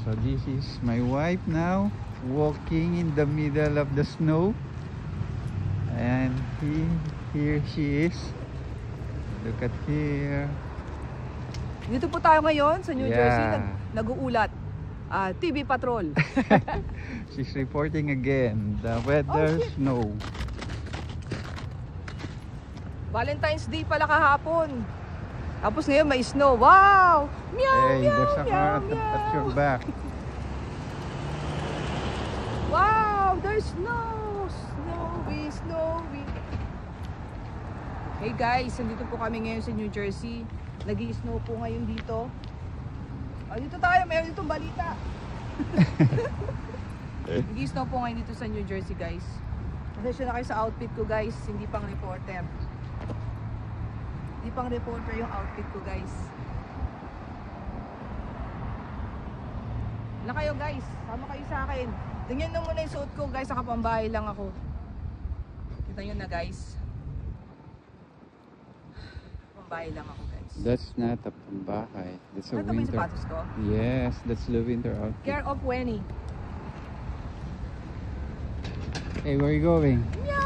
So this is my wife now, walking in the middle of the snow. And here she is. Look at here. Dito po tayo ngayon sa New Jersey, Yeah. nag-uulat. TV Patrol. She's reporting again. The weather, shit. snow. Valentine's Day pala kahapon. Tapos ngayon may snow. Wow! Meow, Hey, meow, there's a meow, car at meow. your back. Wow! There's snow! Snowy, snowy. Hey guys, nandito po kami ngayon sa New Jersey. Nag-i-snow po ngayon dito. Dito tayo, mayroon ditong balita. Nag-i-snow po ngayon dito sa New Jersey, guys. Pasensya na kayo sa outfit ko, guys. Hindi pang reporter. Hindi pang reporter yung outfit ko, guys. Wala kayo, guys. Sama kayo sa akin. Tingnan nyo muna yung suot ko, guys. Nakapambahay lang ako. Kita nyo na, guys. Pambahay lang ako, guys. That's not a pambahay. That's a Ito ba yung winter. sapatos ko? Yes, that's the winter outfit. Care of Wenny. Hey, where are you going? Meow!